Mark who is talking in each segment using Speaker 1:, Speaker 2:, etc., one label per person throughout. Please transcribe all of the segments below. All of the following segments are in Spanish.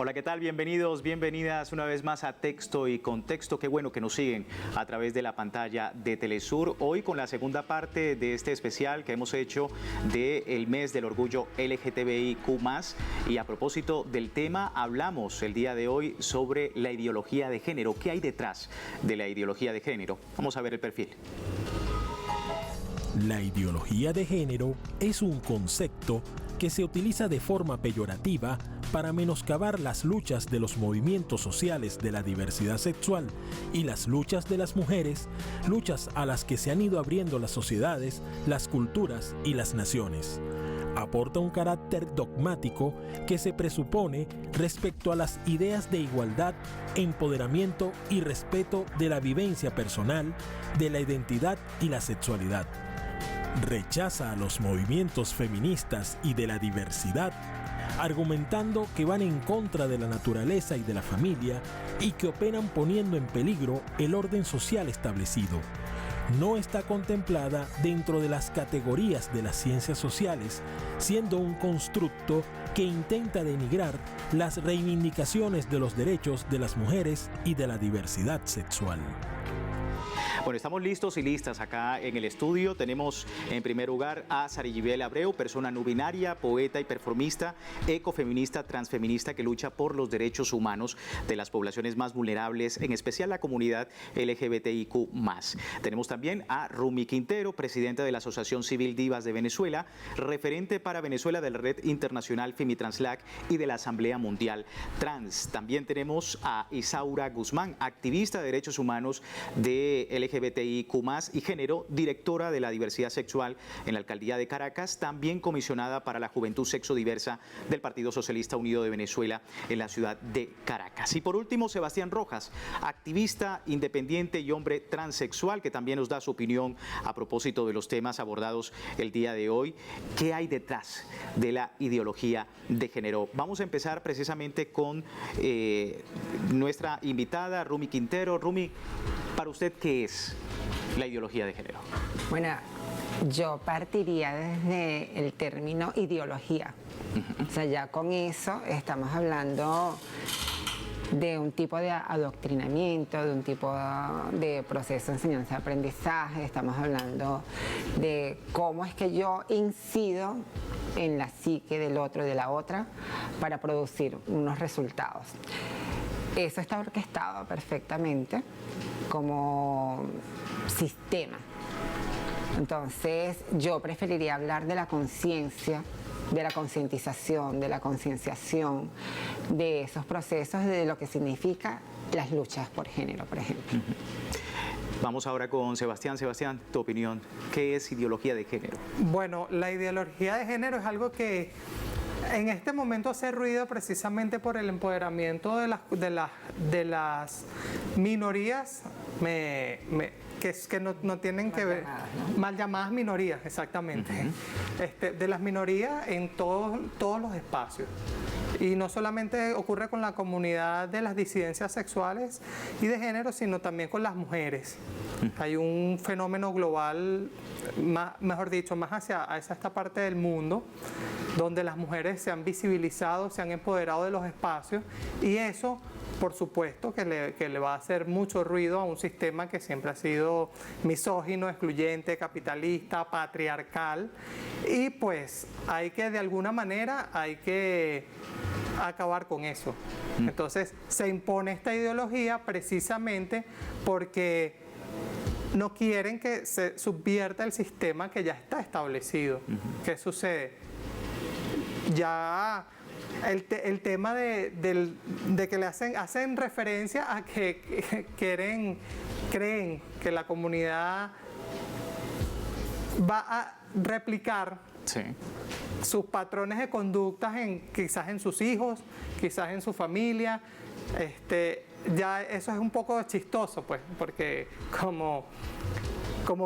Speaker 1: Hola, ¿qué tal? Bienvenidos, bienvenidas una vez más a Texto y Contexto. Qué bueno que nos siguen a través de la pantalla de Telesur. Hoy con la segunda parte de este especial que hemos hecho del mes del orgullo LGTBIQ+. Y a propósito del tema, hablamos el día de hoy sobre la ideología de género. ¿Qué hay detrás de la ideología de género? Vamos a ver el perfil.
Speaker 2: La ideología de género es un concepto que se utiliza de forma peyorativa para menoscabar las luchas de los movimientos sociales de la diversidad sexual y las luchas de las mujeres, luchas a las que se han ido abriendo las sociedades, las culturas y las naciones. Aporta un carácter dogmático que se presupone respecto a las ideas de igualdad, empoderamiento y respeto de la vivencia personal, de la identidad y la sexualidad. Rechaza a los movimientos feministas y de la diversidad, argumentando que van en contra de la naturaleza y de la familia y que operan poniendo en peligro el orden social establecido. No está contemplada dentro de las categorías de las ciencias sociales, siendo un constructo que intenta denigrar las reivindicaciones de los derechos de las mujeres y de la diversidad sexual.
Speaker 1: Bueno, estamos listos y listas acá en el estudio. Tenemos en primer lugar a Sarigibel Abreu, persona no binaria, poeta y performista, ecofeminista, transfeminista que lucha por los derechos humanos de las poblaciones más vulnerables, en especial la comunidad LGBTIQ+. Tenemos también a Rumi Quintero, presidenta de la Asociación Civil Divas de Venezuela, referente para Venezuela de la Red Internacional Femitranslac y de la Asamblea Mundial Trans. También tenemos a Isaura Guzmán, activista de derechos humanos de LGBTIQ+ y género, directora de la diversidad sexual en la Alcaldía de Caracas, también comisionada para la Juventud Sexodiversa del Partido Socialista Unido de Venezuela en la ciudad de Caracas. Y por último, Sebastián Rojas, activista independiente y hombre transexual, que también nos da su opinión a propósito de los temas abordados el día de hoy. ¿Qué hay detrás de la ideología de género? Vamos a empezar precisamente con nuestra invitada, Rumi Quintero. Rumi, para usted, ¿qué es la ideología de género?
Speaker 3: Bueno, yo partiría desde el término ideología. O sea, ya con eso estamos hablando de un tipo de adoctrinamiento, de un tipo de proceso de enseñanza-aprendizaje. Estamos hablando de cómo es que yo incido en la psique del otro y de la otra para producir unos resultados. Eso está orquestado perfectamente como sistema. Entonces, yo preferiría hablar de la conciencia, de la concientización, de la concienciación, de esos procesos, de lo que significa las luchas por género, por ejemplo.
Speaker 1: Vamos ahora con Sebastián. Sebastián, tu opinión, ¿qué es ideología de género?
Speaker 4: Bueno, la ideología de género es algo que en este momento hace ruido precisamente por el empoderamiento de las minorías que no tienen que ver, mal llamadas minorías, exactamente, de las minorías en todos los espacios. Y no solamente ocurre con la comunidad de las disidencias sexuales y de género, sino también con las mujeres. Hay un fenómeno global, mejor dicho, más hacia esta parte del mundo, donde las mujeres se han visibilizado, se han empoderado de los espacios, y eso, por supuesto, que le va a hacer mucho ruido a un sistema que siempre ha sido misógino, excluyente, capitalista, patriarcal, y pues de alguna manera hay que acabar con eso. Entonces se impone esta ideología precisamente porque no quieren que se subvierta el sistema que ya está establecido. ¿Qué sucede? Ya el tema de que le hacen referencia a que creen que la comunidad va a replicar sus patrones de conductas quizás en sus hijos, quizás en su familia. Ya eso es un poco chistoso, pues, porque como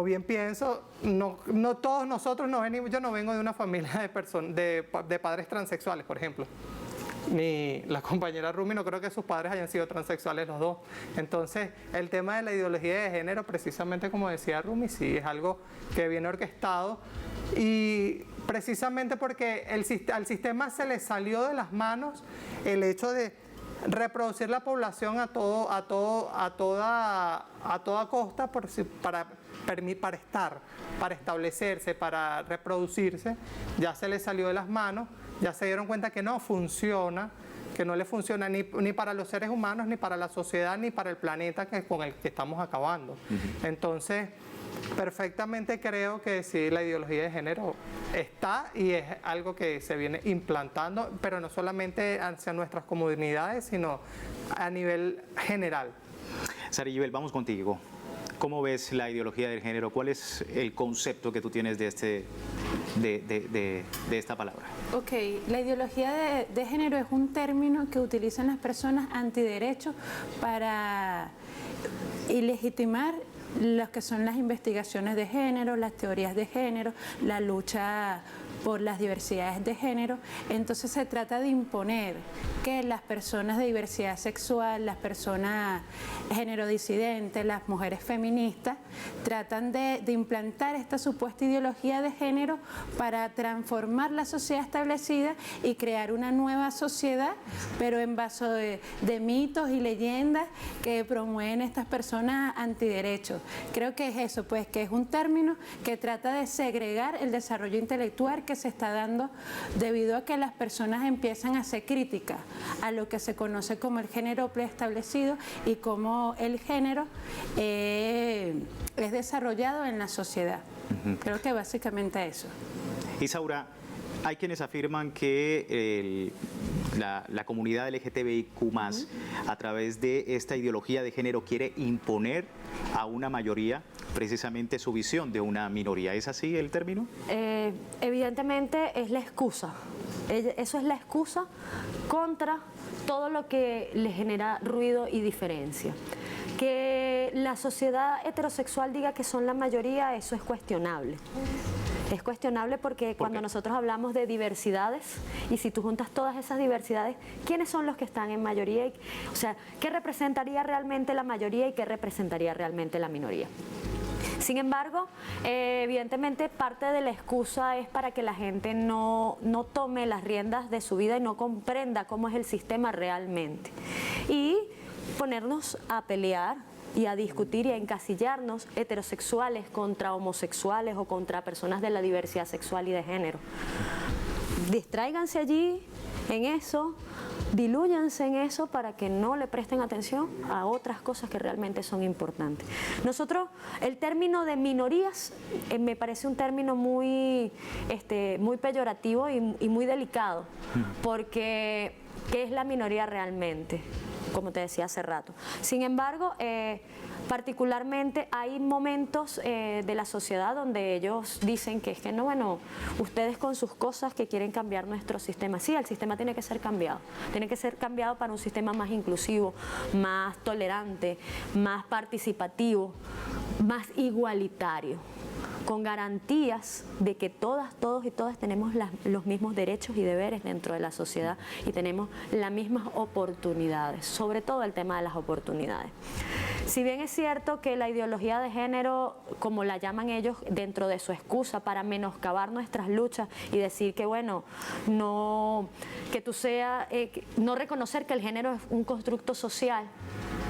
Speaker 4: bien pienso, no todos nosotros yo no vengo de una familia de padres transexuales, por ejemplo. Ni la compañera Rumi, no creo que sus padres hayan sido transexuales los dos. Entonces, el tema de la ideología de género, precisamente como decía Rumi, sí, es algo que viene orquestado Y precisamente porque al sistema se le salió de las manos el hecho de reproducir la población a toda costa para establecerse, para reproducirse. Ya se le salió de las manos, ya se dieron cuenta que no funciona, que no le funciona ni para los seres humanos, ni para la sociedad, ni para el planeta con el que estamos acabando. Entonces, perfectamente creo que sí, la ideología de género está y es algo que se viene implantando, pero no solamente hacia nuestras comunidades, sino a nivel general.
Speaker 1: Sariyibel, vamos contigo. ¿Cómo ves la ideología del género? ¿Cuál es el concepto que tú tienes de esta palabra?
Speaker 5: Ok, la ideología de género es un término que utilizan las personas antiderechos para ilegitimar lo que son las investigaciones de género, las teorías de género, la lucha por las diversidades de género. Entonces se trata de imponer que las personas de diversidad sexual, las personas género disidentes, las mujeres feministas, tratan de implantar esta supuesta ideología de género para transformar la sociedad establecida y crear una nueva sociedad, pero en base de mitos y leyendas que promueven estas personas antiderechos. Creo que es eso, pues, que es un término que trata de segregar el desarrollo intelectual que se está dando debido a que las personas empiezan a hacer críticas a lo que se conoce como el género preestablecido y cómo el género es desarrollado en la sociedad. Creo que básicamente eso.
Speaker 1: Isaura, hay quienes afirman que la comunidad LGTBIQ+, a través de esta ideología de género, quiere imponer a una mayoría precisamente su visión de una minoría. ¿Es así el término?
Speaker 6: Evidentemente es la excusa. Eso es la excusa contra todo lo que le genera ruido y diferencia. Que la sociedad heterosexual diga que son la mayoría, eso es cuestionable. Es cuestionable porque cuando nosotros hablamos de diversidades, y si tú juntas todas esas diversidades, ¿quiénes son los que están en mayoría? O sea, ¿qué representaría realmente la mayoría y qué representaría realmente la minoría? Sin embargo, evidentemente parte de la excusa es para que la gente no tome las riendas de su vida y no comprenda cómo es el sistema realmente. Y ponernos a pelear y a discutir y a encasillarnos heterosexuales contra homosexuales o contra personas de la diversidad sexual y de género. Distráiganse allí en eso, dilúyanse en eso para que no le presten atención a otras cosas que realmente son importantes. Nosotros, el término de minorías me parece un término muy peyorativo y muy delicado, porque ¿qué es la minoría realmente? Como te decía hace rato. Sin embargo, particularmente hay momentos de la sociedad donde ellos dicen que es que no, bueno, ustedes con sus cosas que quieren cambiar nuestro sistema. Sí, el sistema tiene que ser cambiado para un sistema más inclusivo, más tolerante, más participativo, más igualitario, con garantías de que todas, todos y todas tenemos los mismos derechos y deberes dentro de la sociedad y tenemos las mismas oportunidades, sobre todo el tema de las oportunidades. Si bien es cierto que la ideología de género, como la llaman ellos, dentro de su excusa para menoscabar nuestras luchas y decir que bueno, no reconocer que el género es un constructo social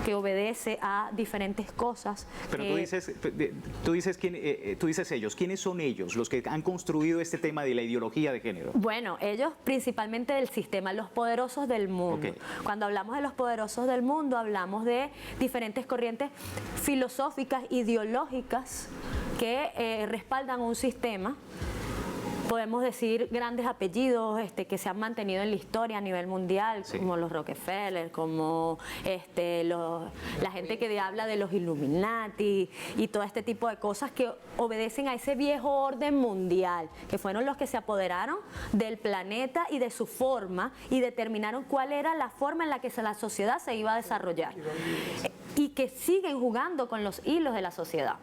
Speaker 6: que obedece a diferentes cosas.
Speaker 1: Pero tú dices ellos. ¿Quiénes son ellos, los que han construido este tema de la ideología de género?
Speaker 6: Bueno, ellos principalmente del sistema, los poderosos del mundo. Okay. Cuando hablamos de los poderosos del mundo, hablamos de diferentes corrientes filosóficas, ideológicas que respaldan un sistema. Podemos decir grandes apellidos que se han mantenido en la historia a nivel mundial, sí, como los Rockefeller, como la gente que habla de los Illuminati y todo este tipo de cosas que obedecen a ese viejo orden mundial, que fueron los que se apoderaron del planeta y de su forma y determinaron cuál era la forma en la que la sociedad se iba a desarrollar. y que siguen jugando con los hilos de la sociedad.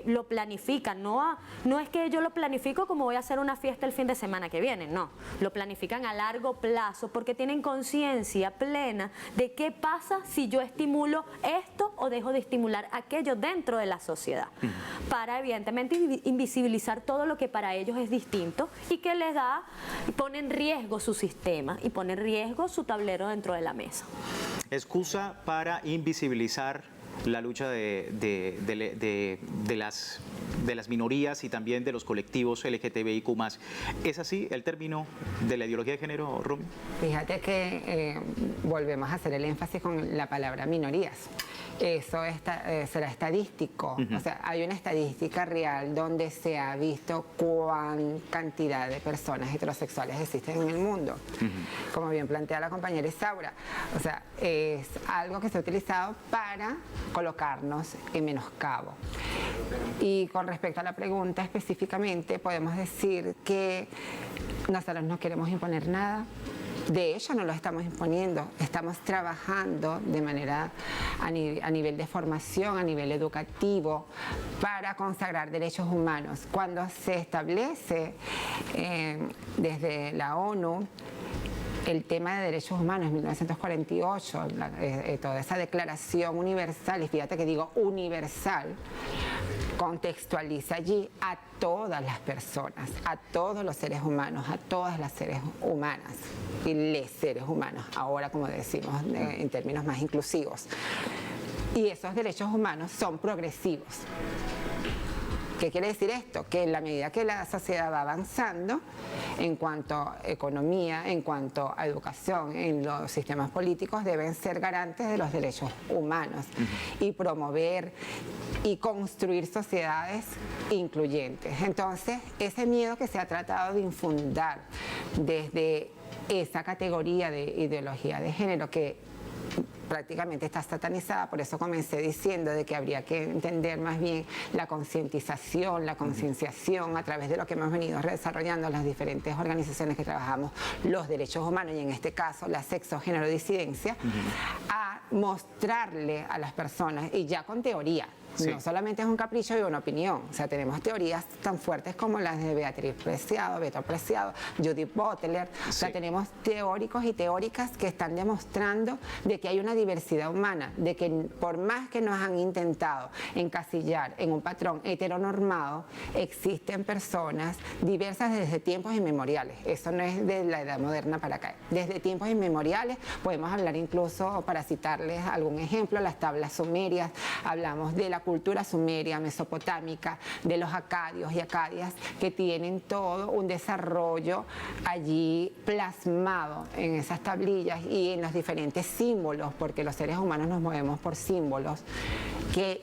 Speaker 6: Lo planifican, no es que yo lo planifico como voy a hacer una fiesta el fin de semana que viene, no, lo planifican a largo plazo porque tienen conciencia plena de qué pasa si yo estimulo esto o dejo de estimular aquello dentro de la sociedad, para evidentemente invisibilizar todo lo que para ellos es distinto y que les pone en riesgo su sistema y pone en riesgo su tablero dentro de la mesa.
Speaker 1: Excusa para invisibilizar la lucha de las minorías y también de los colectivos LGTBIQ+. ¿Es así el término de la ideología de género, Rumi?
Speaker 3: Fíjate que volvemos a hacer el énfasis con la palabra minorías. Eso será estadístico, o sea, hay una estadística real donde se ha visto cuán cantidad de personas heterosexuales existen en el mundo, como bien plantea la compañera Isaura. O sea, es algo que se ha utilizado para colocarnos en menoscabo. Y con respecto a la pregunta específicamente, podemos decir que nosotros no queremos imponer nada. De hecho, no lo estamos imponiendo, estamos trabajando de manera a nivel de formación, a nivel educativo, para consagrar derechos humanos. Cuando se establece desde la ONU el tema de derechos humanos en 1948, toda esa declaración universal, y fíjate que digo universal, contextualiza allí a todas las personas, a todos los seres humanos, a todas las seres humanas y les seres humanos, ahora como decimos en términos más inclusivos. Y esos derechos humanos son progresivos. ¿Qué quiere decir esto? Que en la medida que la sociedad va avanzando en cuanto a economía, en cuanto a educación, en los sistemas políticos deben ser garantes de los derechos humanos y promover y construir sociedades incluyentes. Entonces, ese miedo que se ha tratado de infundar desde esa categoría de ideología de género que prácticamente está satanizada, por eso comencé diciendo de que habría que entender más bien la concientización, la concienciación a través de lo que hemos venido desarrollando las diferentes organizaciones que trabajamos los derechos humanos y en este caso la sexo, género, disidencia, a mostrarle a las personas y ya con teoría. Sí. No solamente es un capricho y una opinión, o sea, tenemos teorías tan fuertes como las de Beatriz Preciado, Beto Preciado, Judith Butler, o sea, tenemos teóricos y teóricas que están demostrando de que hay una diversidad humana, de que por más que nos han intentado encasillar en un patrón heteronormado, existen personas diversas desde tiempos inmemoriales, eso no es de la edad moderna para acá, desde tiempos inmemoriales podemos hablar incluso, para citarles algún ejemplo, las tablas sumerias, hablamos de la cultura sumeria, mesopotámica, de los acadios y acadias que tienen todo un desarrollo allí plasmado en esas tablillas y en los diferentes símbolos, porque los seres humanos nos movemos por símbolos que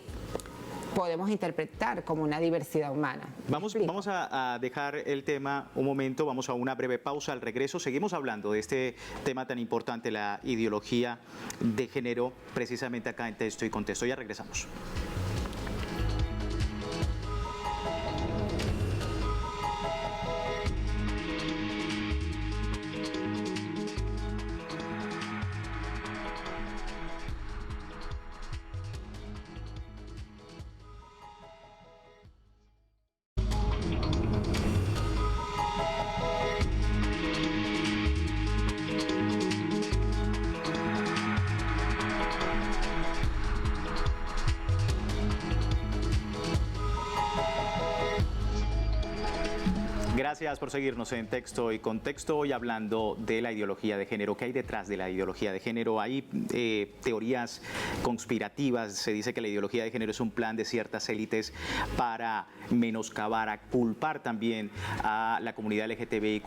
Speaker 3: podemos interpretar como una diversidad humana. Vamos
Speaker 1: a dejar el tema un momento, vamos a una breve pausa. Al regreso seguimos hablando de este tema tan importante, la ideología de género, precisamente acá en Texto y Contexto. Ya regresamos. Gracias por seguirnos en Texto y Contexto, hoy hablando de la ideología de género. ¿Qué hay detrás de la ideología de género? Hay teorías conspirativas, se dice que la ideología de género es un plan de ciertas élites para menoscabar, a culpar también a la comunidad LGTBIQ+,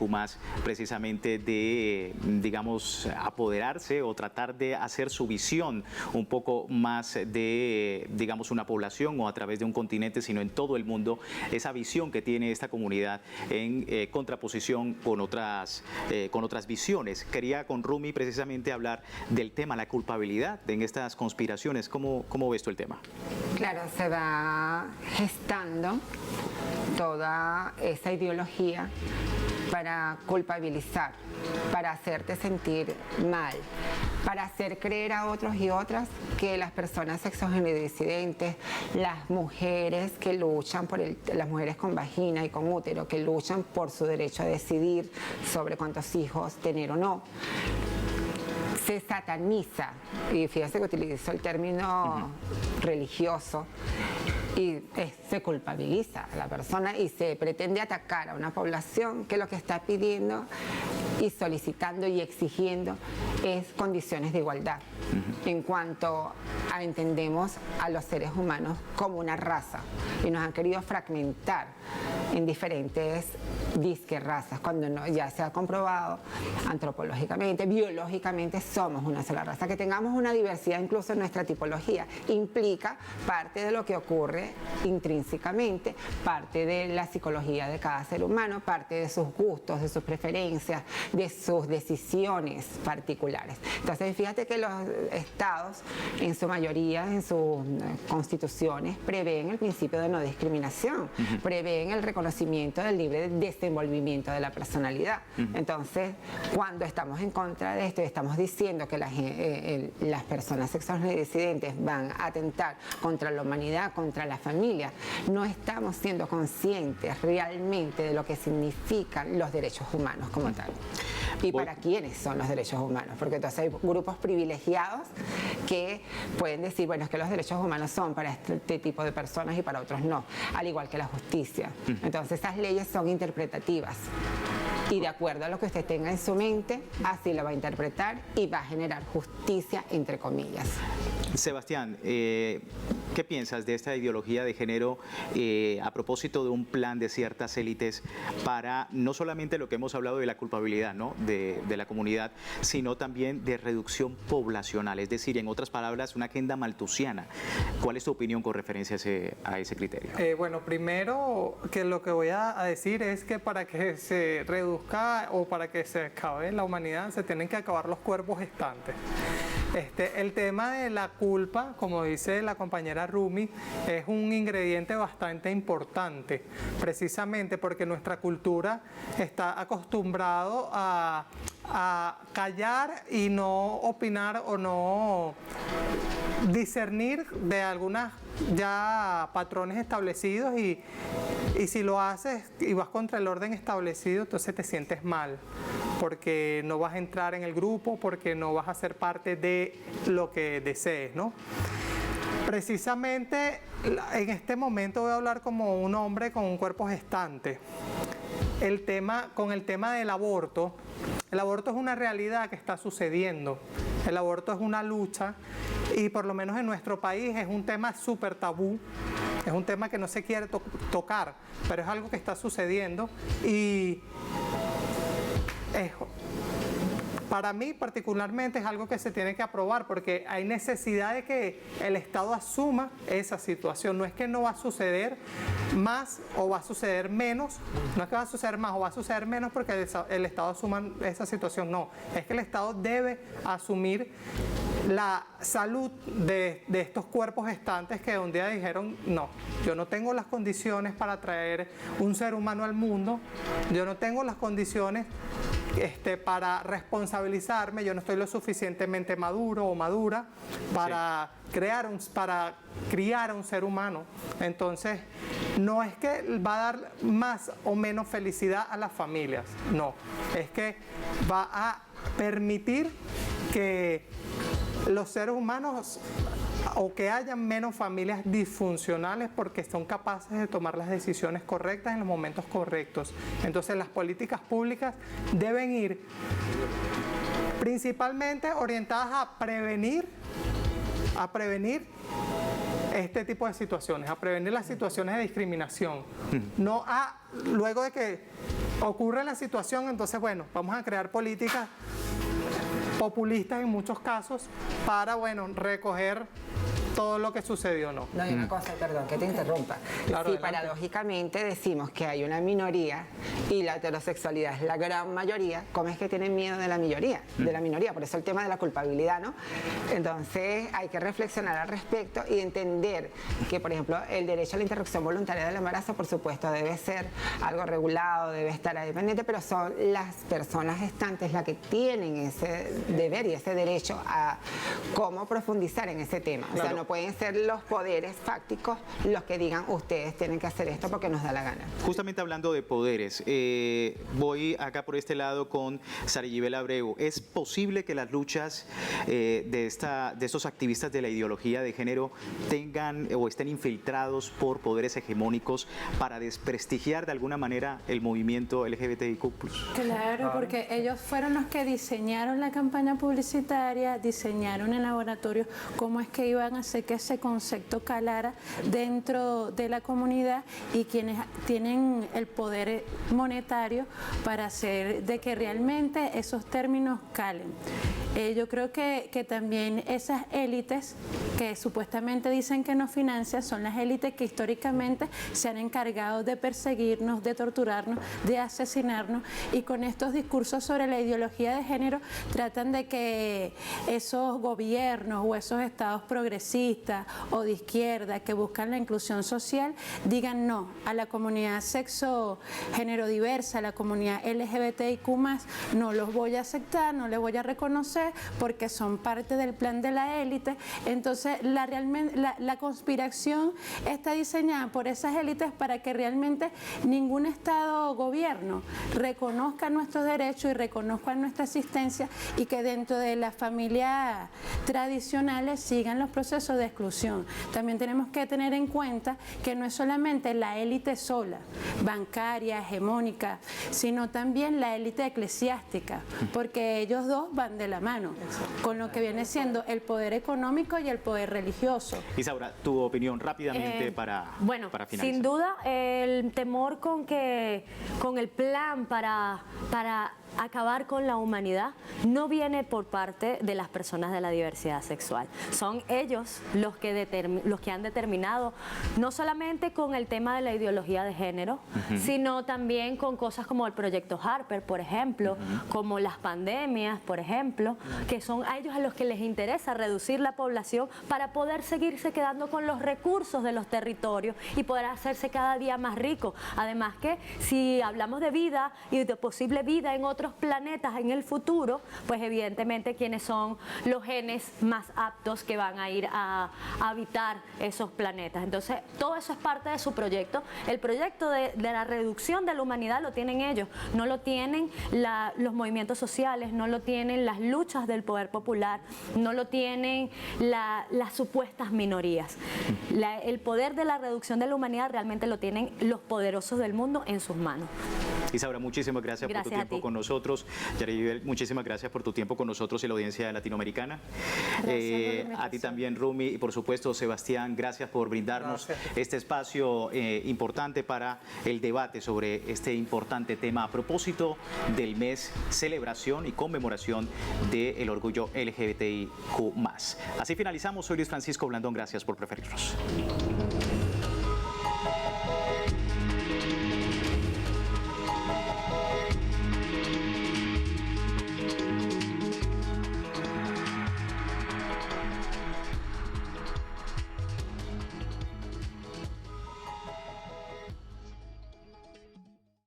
Speaker 1: precisamente de, digamos, apoderarse o tratar de hacer su visión un poco más de, digamos, una población o a través de un continente, sino en todo el mundo, esa visión que tiene esta comunidad en contraposición con otras visiones. Quería con Rumi precisamente hablar del tema, la culpabilidad en estas conspiraciones. ¿Cómo ves tú el tema?
Speaker 3: Claro, se va gestando toda esa ideología para culpabilizar, para hacerte sentir mal, para hacer creer a otros y otras que las personas sexogenodisidentes, las mujeres que luchan por las mujeres con vagina y con útero, que luchan por su derecho a decidir sobre cuántos hijos tener o no, se sataniza, y fíjate que utilizo el término religioso, y se culpabiliza a la persona y se pretende atacar a una población que lo que está pidiendo y solicitando y exigiendo es condiciones de igualdad en cuanto a entendemos a los seres humanos como una raza, y nos han querido fragmentar en diferentes disque razas, cuando no, ya se ha comprobado antropológicamente, biológicamente somos una sola raza. Que tengamos una diversidad incluso en nuestra tipología implica parte de lo que ocurre intrínsecamente, parte de la psicología de cada ser humano, parte de sus gustos, de sus preferencias, de sus decisiones particulares. Entonces fíjate que los estados en su mayoría, en sus constituciones, prevén el principio de no discriminación, prevén el reconocimiento del libre desenvolvimiento de la personalidad. Entonces, cuando estamos en contra de esto y estamos diciendo que las personas sexualmente disidentes van a atentar contra la humanidad, contra la familia, no estamos siendo conscientes realmente de lo que significan los derechos humanos como tal. ¿Y para quiénes son los derechos humanos? Porque entonces hay grupos privilegiados que pueden decir, bueno, es que los derechos humanos son para este tipo de personas y para otros no, al igual que la justicia. Entonces esas leyes son interpretativas y de acuerdo a lo que usted tenga en su mente, así lo va a interpretar y va a generar justicia, entre comillas.
Speaker 1: Sebastián, ¿qué piensas de esta ideología de género a propósito de un plan de ciertas élites para no solamente lo que hemos hablado de la culpabilidad, ¿no?, de la comunidad, sino también de reducción poblacional? Es decir, en otras palabras, una agenda malthusiana. ¿Cuál es tu opinión con referencia a ese criterio?
Speaker 4: Bueno, primero que lo que voy a decir es que para que se reduzca o para que se acabe la humanidad se tienen que acabar los cuerpos gestantes. El tema de la culpa, como dice la compañera Rumi, es un ingrediente bastante importante, precisamente porque nuestra cultura está acostumbrado a callar y no opinar o no discernir de algunas ya patrones establecidos, y si lo haces y vas contra el orden establecido, entonces te sientes mal, porque no vas a entrar en el grupo, porque no vas a ser parte de lo que desees, ¿no? Precisamente en este momento voy a hablar como un hombre con un cuerpo gestante. Con el tema del aborto, el aborto es una realidad que está sucediendo. El aborto es una lucha y por lo menos en nuestro país es un tema súper tabú. Es un tema que no se quiere tocar, pero es algo que está sucediendo y para mí particularmente es algo que se tiene que aprobar, porque hay necesidad de que el Estado asuma esa situación. No es que no va a suceder más o va a suceder menos, no es que va a suceder más o va a suceder menos porque el Estado asuma esa situación, no. Es que el Estado debe asumir la salud de estos cuerpos gestantes que un día dijeron, no, yo no tengo las condiciones para traer un ser humano al mundo, yo no tengo las condiciones para responsabilizarme, yo no estoy lo suficientemente maduro o madura para criar a un ser humano. Entonces, no es que va a dar más o menos felicidad a las familias, no, es que va a permitir que los seres humanos o que hayan menos familias disfuncionales porque son capaces de tomar las decisiones correctas en los momentos correctos. Entonces las políticas públicas deben ir principalmente orientadas a prevenir este tipo de situaciones, a prevenir las situaciones de discriminación. No luego de que ocurre la situación, entonces bueno, vamos a crear políticas populistas en muchos casos para, bueno, recoger todo lo que sucedió, ¿no?
Speaker 3: No hay una cosa, perdón, que te interrumpa.
Speaker 4: Claro,
Speaker 3: Si
Speaker 4: adelante.
Speaker 3: paradójicamente decimos que hay una minoría y la heterosexualidad es la gran mayoría, ¿cómo es que tienen miedo de la minoría? Por eso el tema de la culpabilidad, ¿no? Entonces hay que reflexionar al respecto y entender que, por ejemplo, el derecho a la interrupción voluntaria del embarazo, por supuesto, debe ser algo regulado, debe estar ahí pendiente, pero son las personas gestantes las que tienen ese deber y ese derecho a cómo profundizar en ese tema. O sea, no pueden ser los poderes fácticos los que digan ustedes tienen que hacer esto porque nos da la gana.
Speaker 1: Justamente hablando de poderes, voy acá por este lado con Sarayibel Abreu. ¿Es posible que las luchas de estos activistas de la ideología de género tengan o estén infiltrados por poderes hegemónicos para desprestigiar de alguna manera el movimiento LGBTIQ+?
Speaker 5: Claro, porque ellos fueron los que diseñaron la campaña publicitaria, diseñaron en laboratorio cómo es que iban a hacer que ese concepto calara dentro de la comunidad, y quienes tienen el poder monetario para hacer de que realmente esos términos calen. Yo creo que también esas élites que supuestamente dicen que nos financian son las élites que históricamente se han encargado de perseguirnos, de torturarnos, de asesinarnos, y con estos discursos sobre la ideología de género tratan de que esos gobiernos o esos estados progresistas o de izquierda que buscan la inclusión social digan no a la comunidad sexo género diversa, a la comunidad LGBTIQ+, no los voy a aceptar, no les voy a reconocer porque son parte del plan de la élite. Entonces la conspiración está diseñada por esas élites para que realmente ningún estado o gobierno reconozca nuestros derechos y reconozca nuestra existencia, y que dentro de las familias tradicionales sigan los procesos de exclusión. También tenemos que tener en cuenta que no es solamente la élite sola, bancaria, hegemónica, sino también la élite eclesiástica, porque ellos dos van de la mano con lo que viene siendo el poder económico y el poder religioso.
Speaker 1: Isaura, tu opinión rápidamente para finalizar.
Speaker 6: Sin duda el temor con el plan para acabar con la humanidad no viene por parte de las personas de la diversidad sexual. Son ellos los que han determinado, no solamente con el tema de la ideología de género, sino también con cosas como el proyecto Harper, por ejemplo, como las pandemias, por ejemplo, que son a ellos a los que les interesa reducir la población para poder seguirse quedando con los recursos de los territorios y poder hacerse cada día más ricos. Además que si hablamos de vida y de posible vida en otros planetas en el futuro, pues evidentemente quienes son los genes más aptos que van a ir a habitar esos planetas. Entonces todo eso es parte de su proyecto. El proyecto de la reducción de la humanidad lo tienen ellos, no lo tienen los movimientos sociales, no lo tienen las luchas del poder popular, no lo tienen las supuestas minorías. El poder de la reducción de la humanidad realmente lo tienen los poderosos del mundo en sus manos.
Speaker 1: Isaura, muchísimas gracias por tu tiempo con nosotros. Sarayibel, muchísimas gracias por tu tiempo con nosotros y la audiencia latinoamericana. A ti también, Rumi, y por supuesto, Sebastián, gracias por brindarnos este espacio importante para el debate sobre este importante tema a propósito del mes celebración y conmemoración del orgullo LGBTIQ+. Así finalizamos. Soy Luis Francisco Blandón. Gracias por preferirnos.